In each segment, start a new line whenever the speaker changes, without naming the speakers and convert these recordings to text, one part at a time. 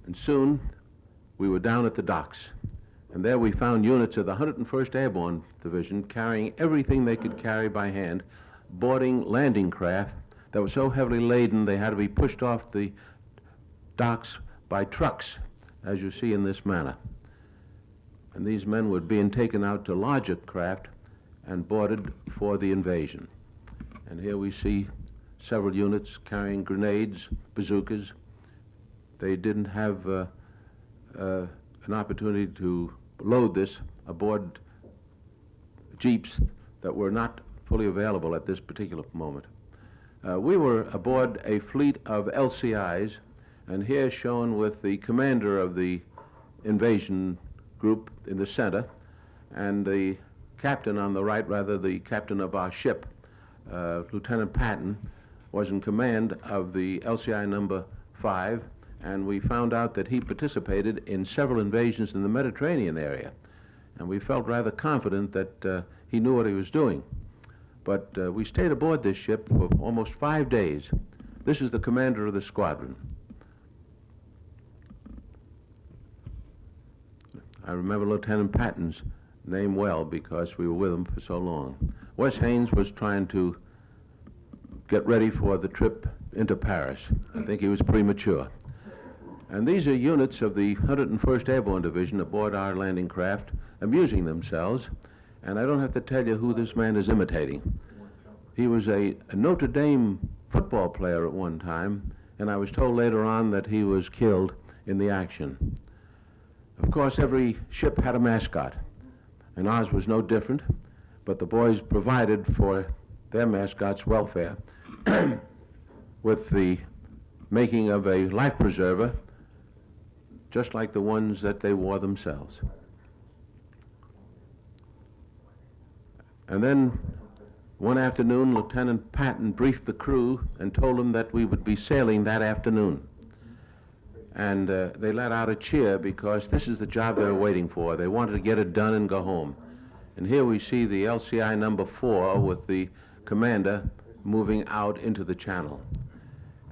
And soon we were down at the docks. And there we found units of the 101st Airborne Division carrying everything they could carry by hand, boarding landing craft that were so heavily laden they had to be pushed off the docks by trucks, as you see in this manner. And these men were being taken out to larger craft and boarded for the invasion. And here we see several units carrying grenades, bazookas. They didn't have an opportunity to load this aboard jeeps that were not fully available at this particular moment. We were aboard a fleet of LCIs, and here shown with the commander of the invasion group in the center, and the captain on the right, rather the captain of our ship, Lieutenant Patton, was in command of the LCI number 5, and we found out that he participated in several invasions in the Mediterranean area, and we felt rather confident that he knew what he was doing. But we stayed aboard this ship for almost 5 days. This is the commander of the squadron. I remember Lieutenant Patton's name well because we were with him for so long. Wes Haynes was trying to get ready for the trip into Paris. I think he was premature. And these are units of the 101st Airborne Division aboard our landing craft, amusing themselves. And I don't have to tell you who this man is imitating. He was a Notre Dame football player at one time, and I was told later on that he was killed in the action. Of course, every ship had a mascot, and ours was no different, but the boys provided for their mascot's welfare with the making of a life preserver, just like the ones that they wore themselves. And then one afternoon, Lieutenant Patton briefed the crew and told them that we would be sailing that afternoon. And they let out a cheer because this is the job they were waiting for. They wanted to get it done and go home. And here we see the LCI number 4 with the commander moving out into the channel.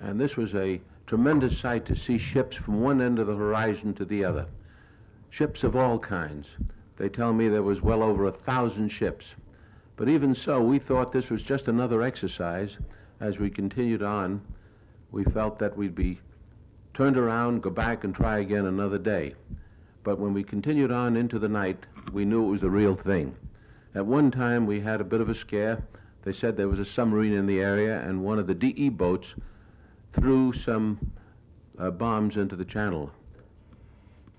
And this was a tremendous sight to see ships from one end of the horizon to the other. Ships of all kinds. They tell me there was well over 1,000 ships. But even so, we thought this was just another exercise. As we continued on, we felt that we'd be turned around, go back and try again another day. But when we continued on into the night, we knew it was the real thing. At one time, we had a bit of a scare. They said there was a submarine in the area, and one of the DE boats threw some bombs into the channel.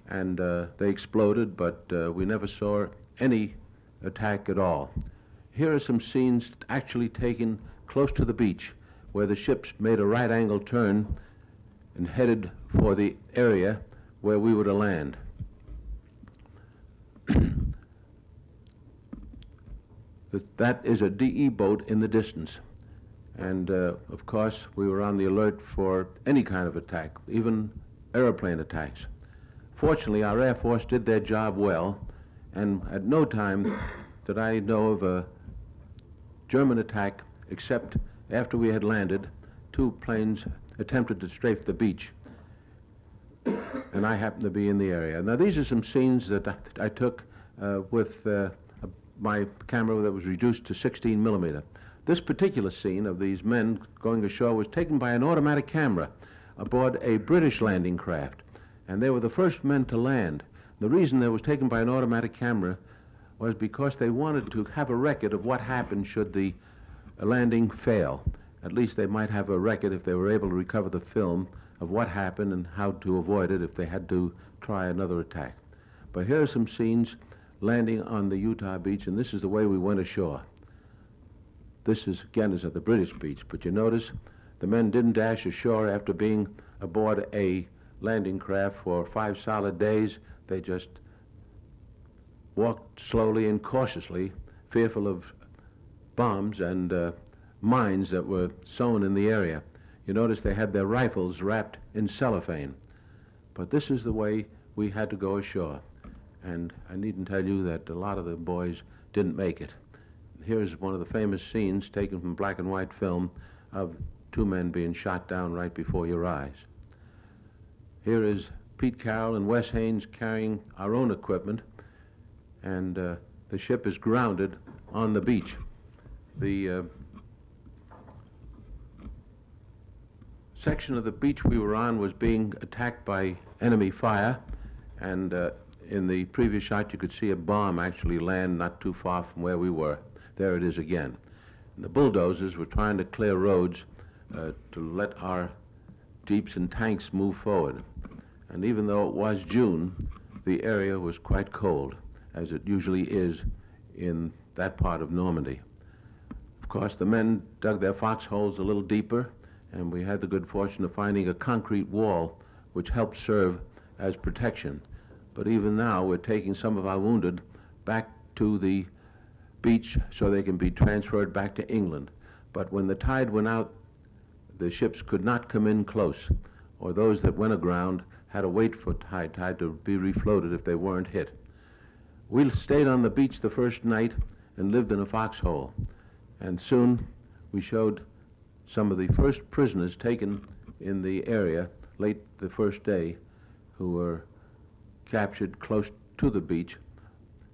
And they exploded, but we never saw any attack at all. Here are some scenes actually taken close to the beach, where the ships made a right-angle turn and headed for the area where we were to land. That is a DE boat in the distance. And of course, we were on the alert for any kind of attack, even airplane attacks. Fortunately, our Air Force did their job well, and at no time did I know of a German attack, except after we had landed, 2 planes attempted to strafe the beach, and I happened to be in the area. Now, these are some scenes that I took with my camera that was reduced to 16 millimeter. This particular scene of these men going ashore was taken by an automatic camera aboard a British landing craft, and they were the first men to land. The reason it was taken by an automatic camera was because they wanted to have a record of what happened should the landing fail. At least they might have a record if they were able to recover the film of what happened and how to avoid it if they had to try another attack. But here are some scenes landing on the Utah beach, and this is the way we went ashore. This is, again, is at the British beach, but you notice the men didn't dash ashore after being aboard a landing craft for 5 solid days. They just walked slowly and cautiously, fearful of bombs and mines that were sown in the area. You notice they had their rifles wrapped in cellophane. But this is the way we had to go ashore. And I needn't tell you that a lot of the boys didn't make it. Here's one of the famous scenes taken from black and white film of 2 men being shot down right before your eyes. Here is Pete Carroll and Wes Haynes carrying our own equipment, and the ship is grounded on the beach. The section of the beach we were on was being attacked by enemy fire, and in the previous shot you could see a bomb actually land not too far from where we were. There it is again. And the bulldozers were trying to clear roads to let our jeeps and tanks move forward. And even though it was June, the area was quite cold, as it usually is in that part of Normandy. Of course, the men dug their foxholes a little deeper, and we had the good fortune of finding a concrete wall which helped serve as protection. But even now, we're taking some of our wounded back to the beach so they can be transferred back to England. But when the tide went out, the ships could not come in close, or those that went aground had to wait for high tide to be refloated if they weren't hit. We stayed on the beach the first night and lived in a foxhole, and soon we showed some of the first prisoners taken in the area late the first day, who were captured close to the beach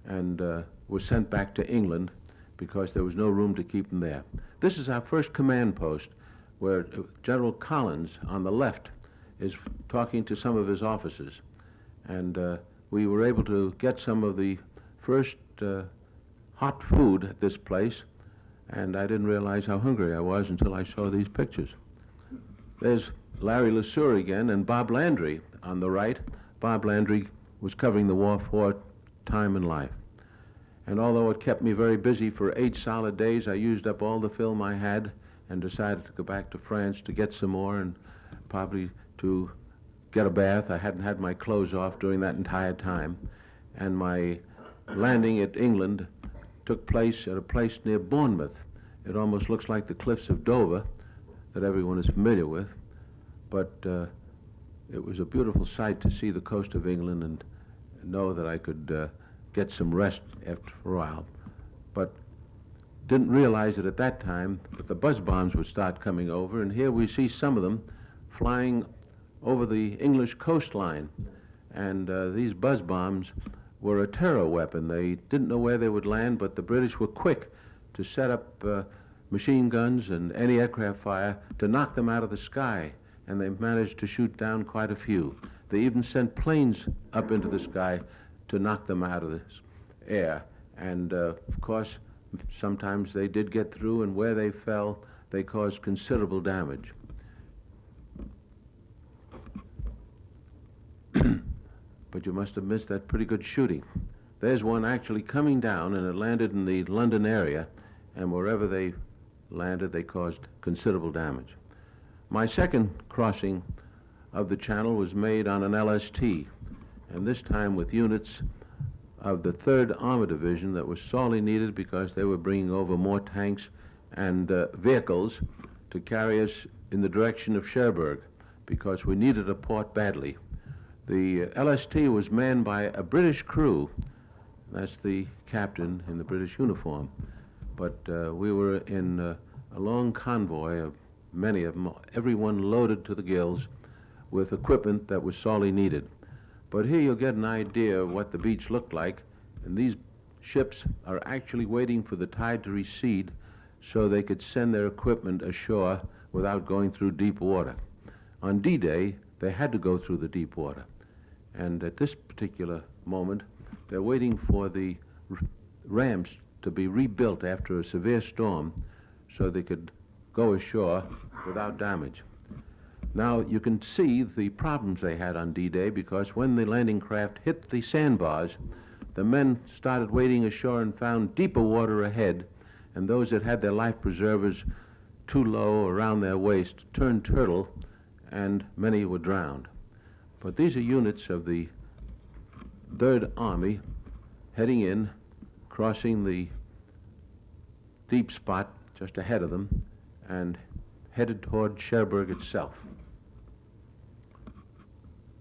and were sent back to England because there was no room to keep them there. This is our first command post, where General Collins on the left is talking to some of his officers, and we were able to get some of the first hot food at this place, and I didn't realize how hungry I was until I saw these pictures. There's Larry LeSueur again and Bob Landry on the right. Bob Landry was covering the war for Time and Life. And although it kept me very busy for 8 solid days, I used up all the film I had and decided to go back to France to get some more and probably to get a bath. I hadn't had my clothes off during that entire time. And my landing at England took place at a place near Bournemouth. It almost looks like the cliffs of Dover that everyone is familiar with, but it was a beautiful sight to see the coast of England and know that I could get some rest after a while. But didn't realize it at that time that the buzz bombs would start coming over, and here we see some of them flying over the English coastline. And these buzz bombs were a terror weapon. They didn't know where they would land, but the British were quick to set up machine guns and anti-aircraft fire to knock them out of the sky, and they managed to shoot down quite a few. They even sent planes up into the sky to knock them out of the air. And of course, sometimes they did get through, and where they fell, they caused considerable damage. But you must have missed that pretty good shooting. There's one actually coming down, and it landed in the London area, and wherever they landed, they caused considerable damage. My second crossing of the Channel was made on an LST, and this time with units of the 3rd Armor Division that was sorely needed because they were bringing over more tanks and vehicles to carry us in the direction of Cherbourg, because we needed a port badly. The LST was manned by a British crew. That's the captain in the British uniform. But we were in a long convoy of many of them, everyone loaded to the gills with equipment that was sorely needed. But here you'll get an idea of what the beach looked like, and these ships are actually waiting for the tide to recede so they could send their equipment ashore without going through deep water. On D-Day, they had to go through the deep water. And at this particular moment, they're waiting for the ramps to be rebuilt after a severe storm so they could go ashore without damage. Now, you can see the problems they had on D-Day, because when the landing craft hit the sandbars, the men started wading ashore and found deeper water ahead, and those that had their life preservers too low around their waist turned turtle, and many were drowned. But these are units of the 3rd Army heading in, crossing the deep spot just ahead of them, and headed toward Cherbourg itself.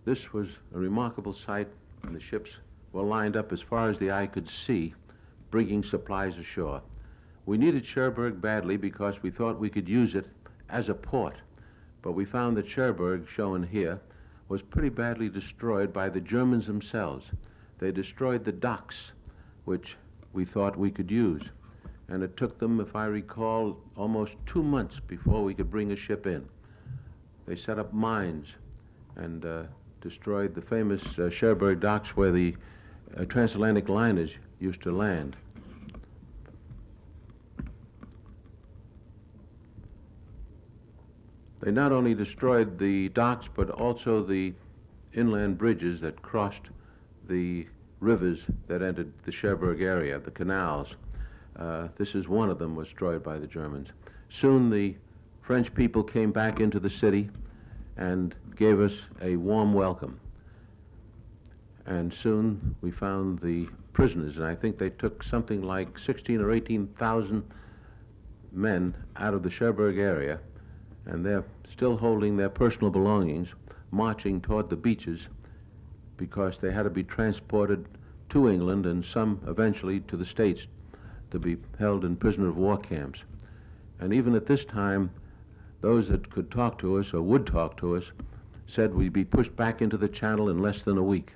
This was a remarkable sight, and the ships were lined up as far as the eye could see, bringing supplies ashore. We needed Cherbourg badly because we thought we could use it as a port, but we found that Cherbourg, shown here, was pretty badly destroyed by the Germans themselves. They destroyed the docks, which we thought we could use. And it took them, if I recall, almost 2 months before we could bring a ship in. They set up mines and destroyed the famous Cherbourg docks where the transatlantic liners used to land. They not only destroyed the docks, but also the inland bridges that crossed the rivers that entered the Cherbourg area, the canals. This is one of them was destroyed by the Germans. Soon the French people came back into the city and gave us a warm welcome. And soon we found the prisoners, and I think they took something like 16 or 18,000 men out of the Cherbourg area, and they're still holding their personal belongings, marching toward the beaches because they had to be transported to England and some eventually to the States to be held in prisoner of war camps. And even at this time, those that could talk to us or would talk to us said we'd be pushed back into the Channel in less than a week.